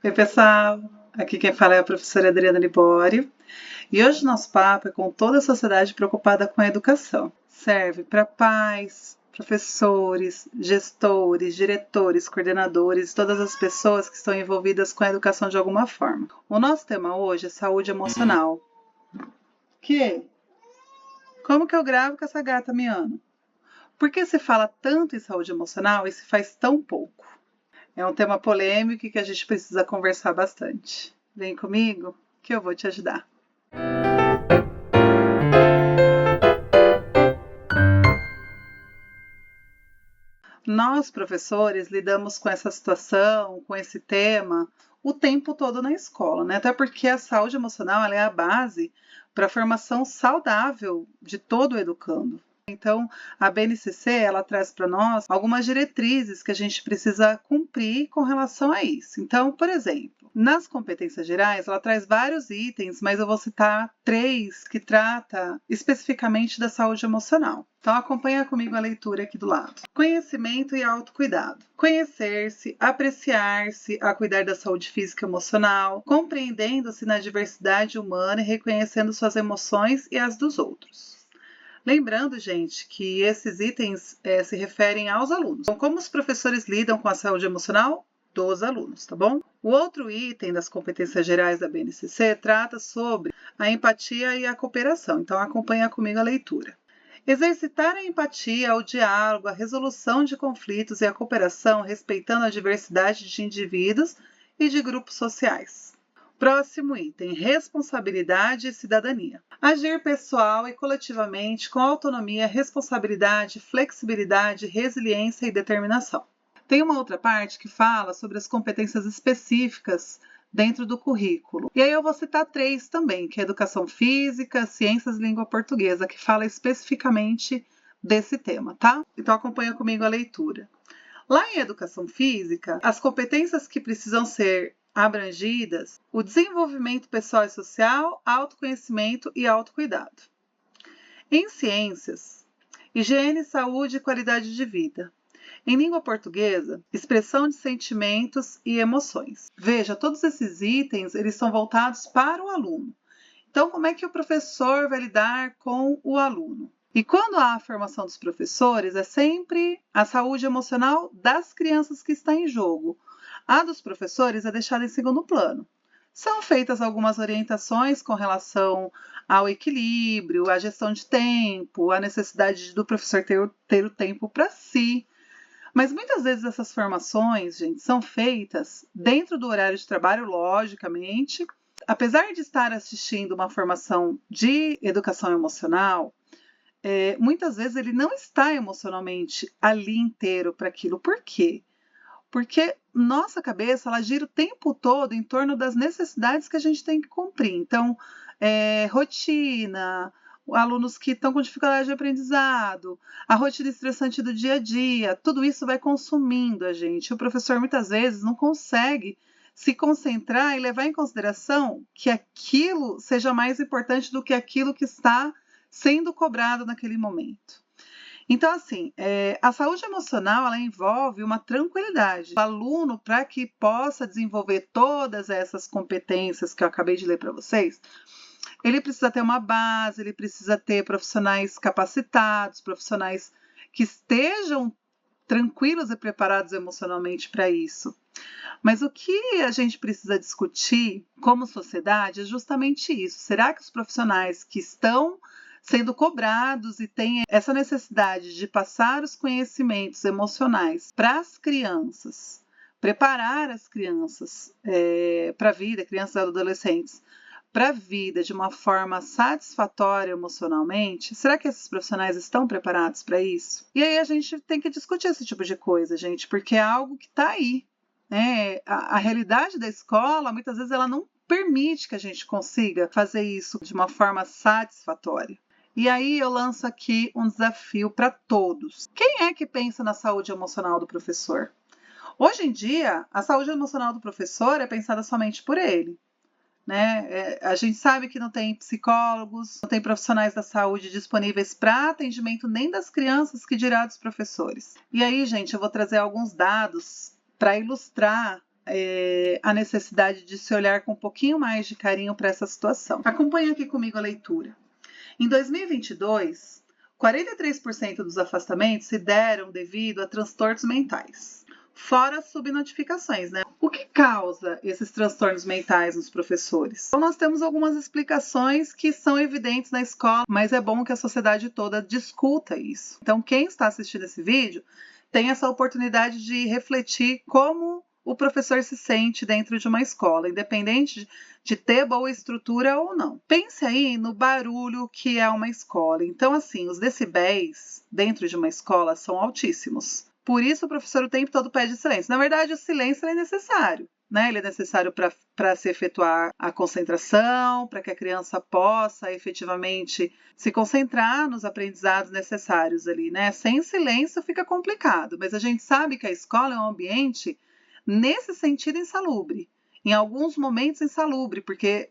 Oi, pessoal! Aqui quem fala é a professora Adriana Libório e hoje nosso papo é com toda a sociedade preocupada com a educação. Serve para pais, professores, gestores, diretores, coordenadores e todas as pessoas que estão envolvidas com a educação de alguma forma. O nosso tema hoje é saúde emocional. Que? Como que eu gravo com essa gata miando? Por que se fala tanto em saúde emocional e se faz tão pouco? É um tema polêmico e que a gente precisa conversar bastante. Vem comigo que eu vou te ajudar. Nós, professores, lidamos com essa situação, com esse tema, o tempo todo na escola, né? Até porque a saúde emocional ela é a base para a formação saudável de todo o educando. Então, a BNCC ela traz para nós algumas diretrizes que a gente precisa cumprir com relação a isso. Então, por exemplo, nas competências gerais, ela traz vários itens, mas eu vou citar 3 que trata especificamente da saúde emocional. Então, acompanha comigo a leitura aqui do lado. Conhecimento e autocuidado. Conhecer-se, apreciar-se, a cuidar da saúde física e emocional, compreendendo-se na diversidade humana e reconhecendo suas emoções e as dos outros. Lembrando, gente, que esses itens se referem aos alunos. Então, como os professores lidam com a saúde emocional dos alunos, tá bom? O outro item das competências gerais da BNCC trata sobre a empatia e a cooperação. Então, acompanha comigo a leitura. Exercitar a empatia, o diálogo, a resolução de conflitos e a cooperação respeitando a diversidade de indivíduos e de grupos sociais. Próximo item, responsabilidade e cidadania. Agir pessoal e coletivamente com autonomia, responsabilidade, flexibilidade, resiliência e determinação. Tem uma outra parte que fala sobre as competências específicas dentro do currículo. E aí eu vou citar 3 também, que é educação física, ciências e língua portuguesa, que fala especificamente desse tema, tá? Então acompanha comigo a leitura. Lá em educação física, as competências que precisam ser abrangidas, o desenvolvimento pessoal e social, autoconhecimento e autocuidado. Em ciências, higiene, saúde e qualidade de vida. Em língua portuguesa, expressão de sentimentos e emoções. Veja, todos esses itens, eles são voltados para o aluno. Então, como é que o professor vai lidar com o aluno? E quando há a formação dos professores, é sempre a saúde emocional das crianças que está em jogo. A dos professores é deixada em segundo plano. São feitas algumas orientações com relação ao equilíbrio, à gestão de tempo, à necessidade do professor ter o tempo para si. Mas muitas vezes essas formações, gente, são feitas dentro do horário de trabalho, logicamente. Apesar de estar assistindo uma formação de educação emocional, muitas vezes ele não está emocionalmente ali inteiro para aquilo. Por quê? Porque nossa cabeça ela gira o tempo todo em torno das necessidades que a gente tem que cumprir. Então, rotina, alunos que estão com dificuldade de aprendizado, a rotina estressante do dia a dia, tudo isso vai consumindo a gente. O professor muitas vezes não consegue se concentrar e levar em consideração que aquilo seja mais importante do que aquilo que está sendo cobrado naquele momento. Então, assim, a saúde emocional ela envolve uma tranquilidade. O aluno, para que possa desenvolver todas essas competências que eu acabei de ler para vocês, ele precisa ter uma base, ele precisa ter profissionais capacitados, profissionais que estejam tranquilos e preparados emocionalmente para isso. Mas o que a gente precisa discutir como sociedade é justamente isso. Será que os profissionais que estão sendo cobrados e têm essa necessidade de passar os conhecimentos emocionais para as crianças, preparar as crianças para a vida, crianças e adolescentes, para a vida de uma forma satisfatória emocionalmente, será que esses profissionais estão preparados para isso? E aí a gente tem que discutir esse tipo de coisa, gente, porque é algo que está aí. Né? A realidade da escola, muitas vezes, ela não permite que a gente consiga fazer isso de uma forma satisfatória. E aí eu lanço aqui um desafio para todos. Quem é que pensa na saúde emocional do professor? Hoje em dia, a saúde emocional do professor é pensada somente por ele. Né? A gente sabe que não tem psicólogos, não tem profissionais da saúde disponíveis para atendimento nem das crianças, que dirá dos professores. E aí, gente, eu vou trazer alguns dados para ilustrar a necessidade de se olhar com um pouquinho mais de carinho para essa situação. Acompanhe aqui comigo a leitura. Em 2022, 43% dos afastamentos se deram devido a transtornos mentais, fora as subnotificações, né? O que causa esses transtornos mentais nos professores? Então, nós temos algumas explicações que são evidentes na escola, mas é bom que a sociedade toda discuta isso. Então, quem está assistindo esse vídeo tem essa oportunidade de refletir como o professor se sente dentro de uma escola, independente de ter boa estrutura ou não. Pense aí no barulho que é uma escola. Então, assim, os decibéis dentro de uma escola são altíssimos. Por isso, o professor o tempo todo pede silêncio. Na verdade, o silêncio é necessário, né? Ele é necessário para se efetuar a concentração, para que a criança possa efetivamente se concentrar nos aprendizados necessários ali, né? Sem silêncio fica complicado, mas a gente sabe que a escola é um ambiente nesse sentido insalubre, em alguns momentos insalubre, porque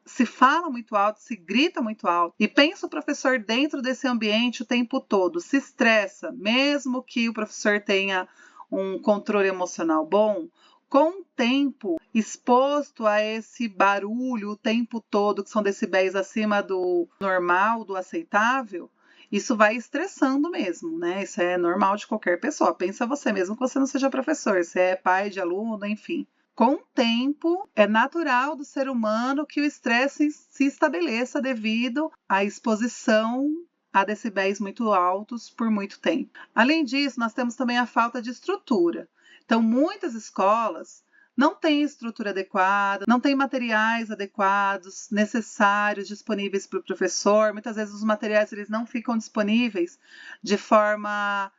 se fala muito alto, se grita muito alto, e pensa o professor dentro desse ambiente o tempo todo, se estressa, mesmo que o professor tenha um controle emocional bom, com o tempo exposto a esse barulho o tempo todo, que são decibéis acima do normal, do aceitável, isso vai estressando mesmo, né? Isso é normal de qualquer pessoa. Pensa você mesmo que você não seja professor, você é pai de aluno, enfim. Com o tempo, é natural do ser humano que o estresse se estabeleça devido à exposição a decibéis muito altos por muito tempo. Além disso, nós temos também a falta de estrutura. Então, muitas escolas não têm estrutura adequada, não têm materiais adequados, necessários, disponíveis para o professor. Muitas vezes os materiais eles não ficam disponíveis de forma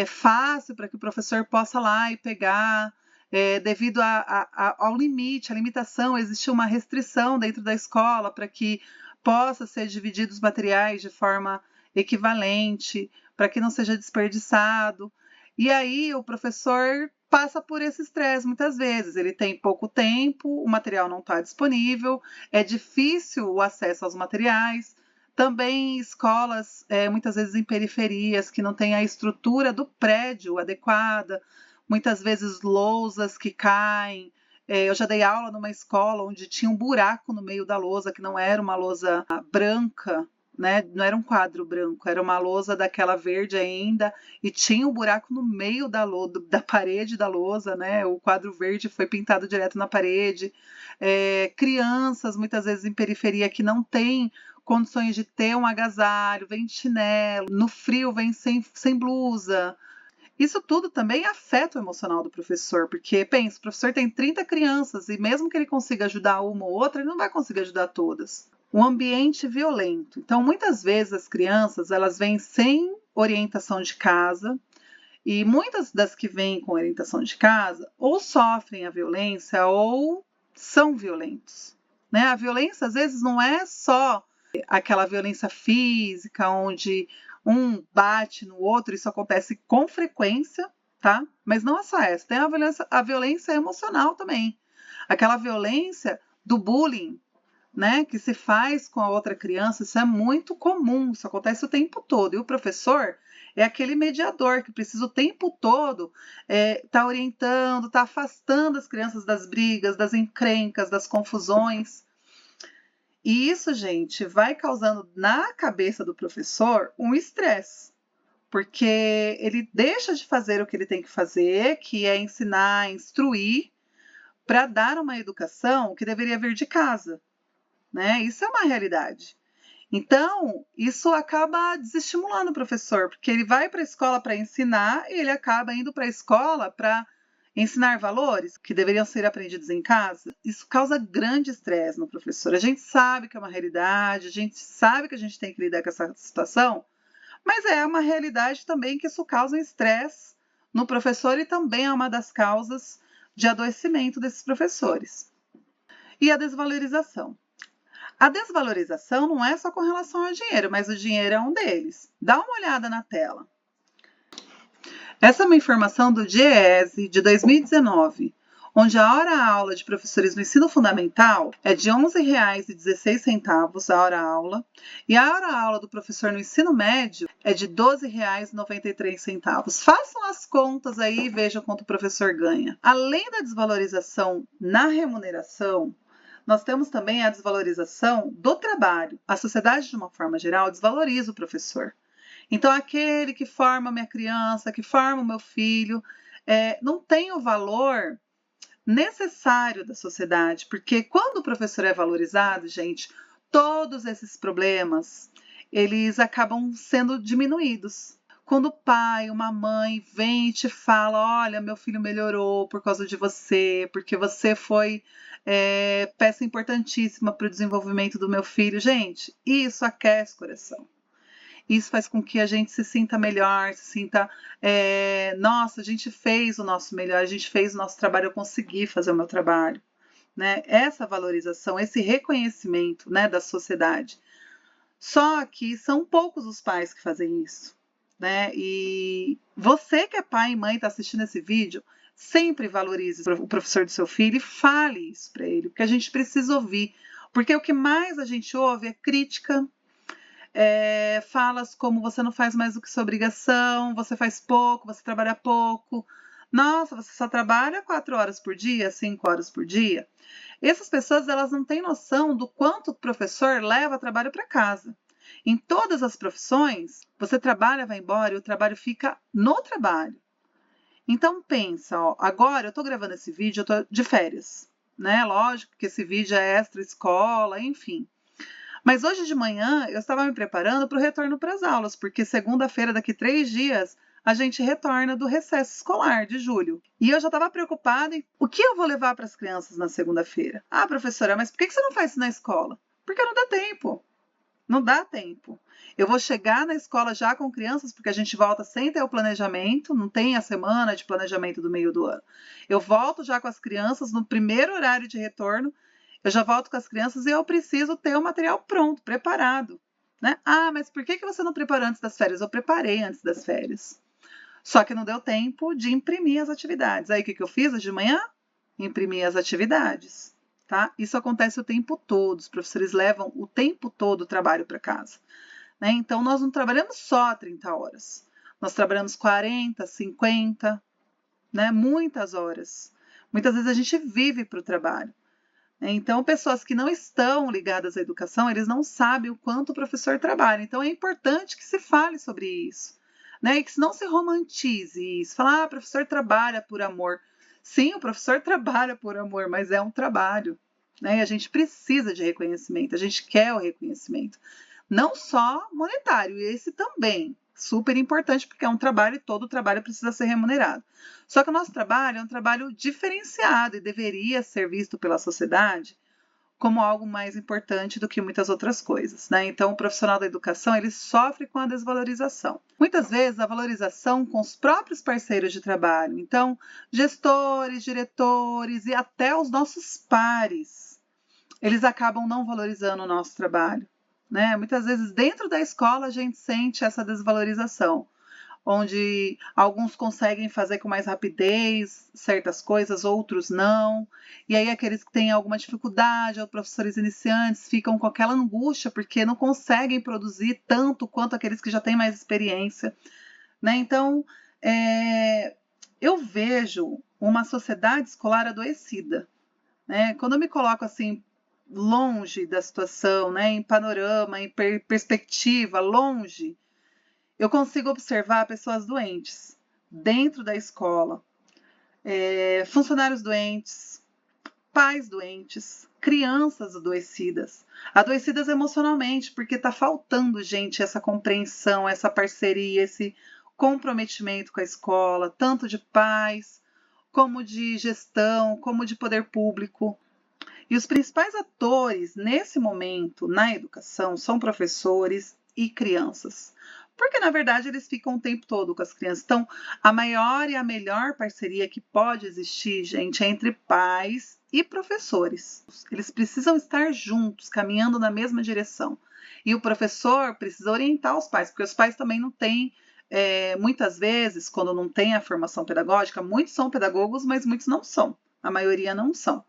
fácil para que o professor possa lá e pegar. Devido ao limite, à limitação, existe uma restrição dentro da escola para que possa ser divididos os materiais de forma equivalente, para que não seja desperdiçado. E aí o professor passa por esse estresse muitas vezes. Ele tem pouco tempo, o material não está disponível, é difícil o acesso aos materiais. Também escolas, muitas vezes em periferias, que não têm a estrutura do prédio adequada, muitas vezes lousas que caem. Eu já dei aula numa escola onde tinha um buraco no meio da lousa, que não era uma lousa branca, né? Não era um quadro branco, era uma lousa daquela verde ainda, e tinha um buraco no meio da parede da lousa, né? O quadro verde foi pintado direto na parede. Crianças, muitas vezes em periferia, que não têm condições de ter um agasalho, vem de chinelo, no frio vem sem blusa. Isso tudo também afeta o emocional do professor, porque, pensa, o professor tem 30 crianças e mesmo que ele consiga ajudar uma ou outra, ele não vai conseguir ajudar todas. Um ambiente violento. Então, muitas vezes as crianças, elas vêm sem orientação de casa e muitas das que vêm com orientação de casa ou sofrem a violência ou são violentos, né? A violência, às vezes, não é só aquela violência física, onde um bate no outro, isso acontece com frequência, tá? Mas não é só essa, tem a violência emocional também. Aquela violência do bullying, né, que se faz com a outra criança, isso é muito comum, isso acontece o tempo todo. E o professor é aquele mediador que precisa o tempo todo tá orientando, tá afastando as crianças das brigas, das encrencas, das confusões. E isso, gente, vai causando na cabeça do professor um estresse, porque ele deixa de fazer o que ele tem que fazer, que é ensinar, instruir, para dar uma educação que deveria vir de casa, né? Isso é uma realidade. Então, isso acaba desestimulando o professor, porque ele vai para a escola para ensinar e ele acaba indo para a escola para ensinar valores que deveriam ser aprendidos em casa. Isso causa grande estresse no professor. A gente sabe que é uma realidade, a gente sabe que a gente tem que lidar com essa situação, mas é uma realidade também que isso causa estresse no professor e também é uma das causas de adoecimento desses professores. E a desvalorização. A desvalorização não é só com relação ao dinheiro, mas o dinheiro é um deles. Dá uma olhada na tela. Essa é uma informação do DIEESE de 2019, onde a hora-aula de professores no ensino fundamental é de R$ 11,16 a hora-aula, e a hora-aula do professor no ensino médio é de R$ 12,93. Façam as contas aí e vejam quanto o professor ganha. Além da desvalorização na remuneração, nós temos também a desvalorização do trabalho. A sociedade, de uma forma geral, desvaloriza o professor. Então, aquele que forma minha criança, que forma o meu filho, não tem o valor necessário da sociedade, porque quando o professor é valorizado, gente, todos esses problemas, eles acabam sendo diminuídos. Quando o pai, uma mãe vem e te fala, olha, meu filho melhorou por causa de você, porque você foi peça importantíssima para o desenvolvimento do meu filho. Gente, isso aquece o coração. Isso faz com que a gente se sinta melhor, se sinta, nossa, a gente fez o nosso melhor, a gente fez o nosso trabalho, eu consegui fazer o meu trabalho. Né? Essa valorização, esse reconhecimento, né, da sociedade. Só que são poucos os pais que fazem isso. Né? E você que é pai e mãe está assistindo esse vídeo, sempre valorize o professor do seu filho e fale isso para ele, porque a gente precisa ouvir. Porque o que mais a gente ouve é crítica, falas como você não faz mais do que sua obrigação, você faz pouco, você trabalha pouco. Nossa, você só trabalha 4 horas por dia, 5 horas por dia. Essas pessoas, elas não têm noção do quanto o professor leva trabalho para casa. Em todas as profissões, você trabalha, vai embora e o trabalho fica no trabalho. Então pensa, ó, agora eu estou gravando esse vídeo, eu estou de férias, né? Lógico que esse vídeo é extra escola, enfim. Mas hoje de manhã eu estava me preparando para o retorno para as aulas, porque segunda-feira, daqui 3 dias, a gente retorna do recesso escolar de julho. E eu já estava preocupada em o que eu vou levar para as crianças na segunda-feira. Ah, professora, mas por que você não faz isso na escola? Porque não dá tempo. Não dá tempo. Eu vou chegar na escola já com crianças, porque a gente volta sem ter o planejamento, não tem a semana de planejamento do meio do ano. Eu volto já com as crianças no primeiro horário de retorno, eu já volto com as crianças e eu preciso ter o material pronto, preparado. Né? Ah, mas por que você não preparou antes das férias? Eu preparei antes das férias. Só que não deu tempo de imprimir as atividades. Aí o que eu fiz hoje de manhã? Imprimi as atividades. Tá? Isso acontece o tempo todo, os professores levam o tempo todo o trabalho para casa. Né? Então, nós não trabalhamos só 30 horas, nós trabalhamos 40, 50, né? Muitas horas. Muitas vezes a gente vive para o trabalho. Então, pessoas que não estão ligadas à educação, eles não sabem o quanto o professor trabalha. Então, é importante que se fale sobre isso. Né? E que não se romantize isso. Falar, o professor trabalha por amor. Sim, o professor trabalha por amor, mas é um trabalho. Né? E a gente precisa de reconhecimento, a gente quer o reconhecimento. Não só monetário, esse também, super importante, porque é um trabalho e todo trabalho precisa ser remunerado. Só que o nosso trabalho é um trabalho diferenciado e deveria ser visto pela sociedade como algo mais importante do que muitas outras coisas. Né? Então, o profissional da educação, ele sofre com a desvalorização. Muitas vezes, a valorização com os próprios parceiros de trabalho. Então, gestores, diretores e até os nossos pares, eles acabam não valorizando o nosso trabalho. Né? Muitas vezes, dentro da escola, a gente sente essa desvalorização, onde alguns conseguem fazer com mais rapidez certas coisas, outros não. E aí aqueles que têm alguma dificuldade, ou professores iniciantes, ficam com aquela angústia porque não conseguem produzir tanto quanto aqueles que já têm mais experiência. Né? Então, eu vejo uma sociedade escolar adoecida. Né? Quando eu me coloco assim, longe da situação, né? Em panorama, em perspectiva, longe, eu consigo observar pessoas doentes dentro da escola, funcionários doentes, pais doentes, crianças adoecidas emocionalmente, porque está faltando, gente, essa compreensão, essa parceria, esse comprometimento com a escola, tanto de pais, como de gestão, como de poder público. E os principais atores nesse momento na educação são professores e crianças. Porque, na verdade, eles ficam o tempo todo com as crianças. Então, a maior e a melhor parceria que pode existir, gente, é entre pais e professores. Eles precisam estar juntos, caminhando na mesma direção. E o professor precisa orientar os pais, porque os pais também não têm, muitas vezes, quando não tem a formação pedagógica, muitos são pedagogos, mas muitos não são. A maioria não são.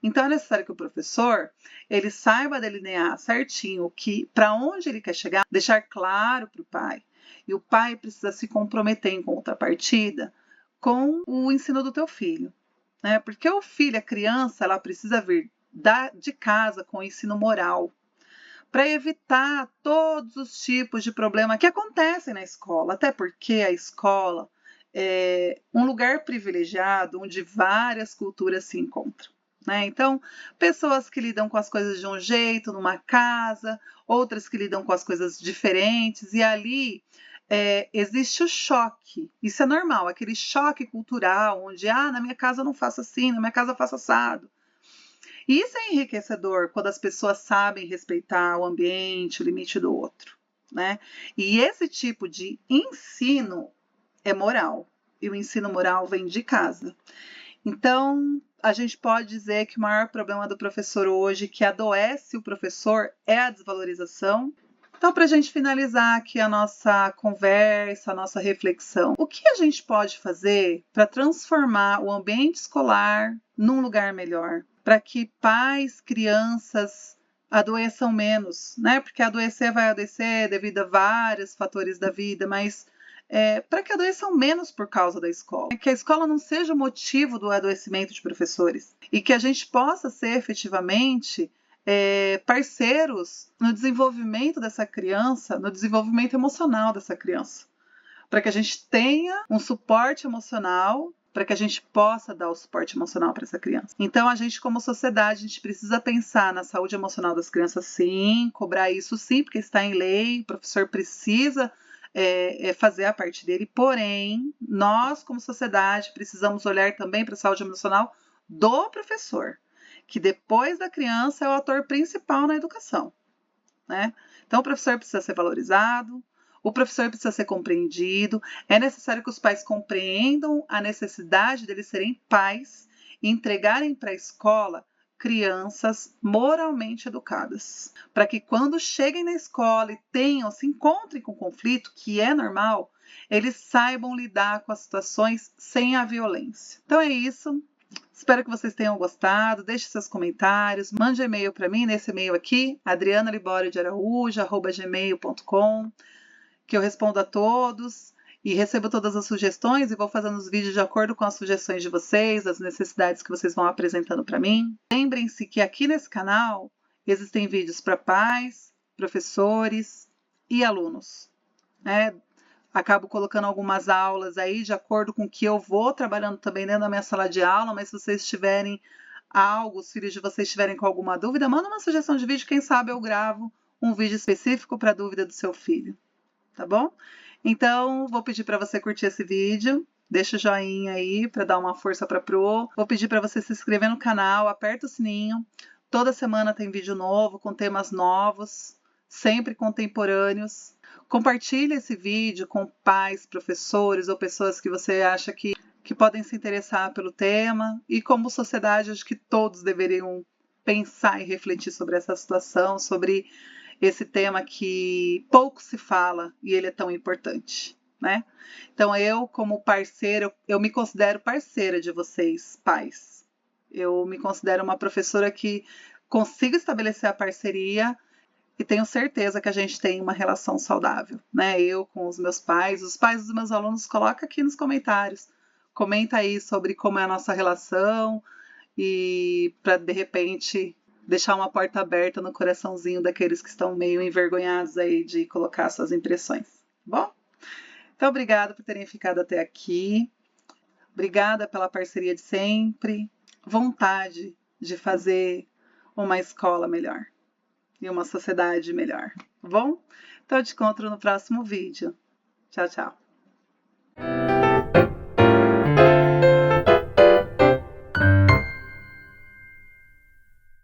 Então é necessário que o professor ele saiba delinear certinho para onde ele quer chegar, deixar claro para o pai. E o pai precisa se comprometer em contrapartida com o ensino do teu filho, né? Porque o filho, a criança, ela precisa vir de casa com o ensino moral, para evitar todos os tipos de problemas que acontecem na escola, até porque a escola é um lugar privilegiado onde várias culturas se encontram, né? Então, pessoas que lidam com as coisas de um jeito numa casa, outras que lidam com as coisas diferentes, e ali existe o choque. Isso é normal, aquele choque cultural, onde, na minha casa eu não faço assim, na minha casa eu faço assado. E isso é enriquecedor quando as pessoas sabem respeitar o ambiente, o limite do outro, né? E esse tipo de ensino é moral. E o ensino moral vem de casa. Então, a gente pode dizer que o maior problema do professor hoje, que adoece o professor, é a desvalorização. Então, para a gente finalizar aqui a nossa conversa, a nossa reflexão, o que a gente pode fazer para transformar o ambiente escolar num lugar melhor? Para que pais, crianças adoeçam menos, né? Porque adoecer vai adoecer devido a vários fatores da vida, mas para que adoeçam menos por causa da escola. Que a escola não seja o motivo do adoecimento de professores e que a gente possa ser efetivamente parceiros no desenvolvimento dessa criança, no desenvolvimento emocional dessa criança, para que a gente tenha um suporte emocional, para que a gente possa dar o suporte emocional para essa criança. Então, a gente, como sociedade, a gente precisa pensar na saúde emocional das crianças, sim, cobrar isso, sim, porque está em lei, o professor precisa fazer a parte dele, porém, nós, como sociedade, precisamos olhar também para a saúde emocional do professor, que depois da criança é o ator principal na educação, né? Então, o professor precisa ser valorizado, o professor precisa ser compreendido, é necessário que os pais compreendam a necessidade deles serem pais e entregarem para a escola crianças moralmente educadas, para que quando cheguem na escola e se encontrem com conflito, que é normal, eles saibam lidar com as situações sem a violência. Então é isso. Espero que vocês tenham gostado. Deixe seus comentários, mande e-mail para mim nesse e-mail aqui, adrianaliborio@gmail.com, que eu respondo a todos e recebo todas as sugestões e vou fazendo os vídeos de acordo com as sugestões de vocês, as necessidades que vocês vão apresentando para mim. Lembrem-se que aqui nesse canal existem vídeos para pais, professores e alunos, né? Acabo colocando algumas aulas aí de acordo com o que eu vou trabalhando também dentro da minha sala de aula, mas se vocês tiverem os filhos de vocês estiverem com alguma dúvida, manda uma sugestão de vídeo, quem sabe eu gravo um vídeo específico para a dúvida do seu filho, tá bom? Então, vou pedir para você curtir esse vídeo, deixa o joinha aí para dar uma força para Pro. Vou pedir para você se inscrever no canal, aperta o sininho. Toda semana tem vídeo novo, com temas novos, sempre contemporâneos. Compartilhe esse vídeo com pais, professores ou pessoas que você acha que podem se interessar pelo tema. E como sociedade, acho que todos deveriam pensar e refletir sobre essa situação, sobre esse tema que pouco se fala e ele é tão importante, né? Então eu, como parceira, eu me considero parceira de vocês, pais. Eu me considero uma professora que consigo estabelecer a parceria e tenho certeza que a gente tem uma relação saudável, né? Eu com os meus pais, os pais dos meus alunos, coloca aqui nos comentários. Comenta aí sobre como é a nossa relação e para, de repente, deixar uma porta aberta no coraçãozinho daqueles que estão meio envergonhados aí de colocar suas impressões, tá bom? Então, obrigada por terem ficado até aqui. Obrigada pela parceria de sempre. Vontade de fazer uma escola melhor e uma sociedade melhor, tá bom? Então, eu te encontro no próximo vídeo. Tchau, tchau.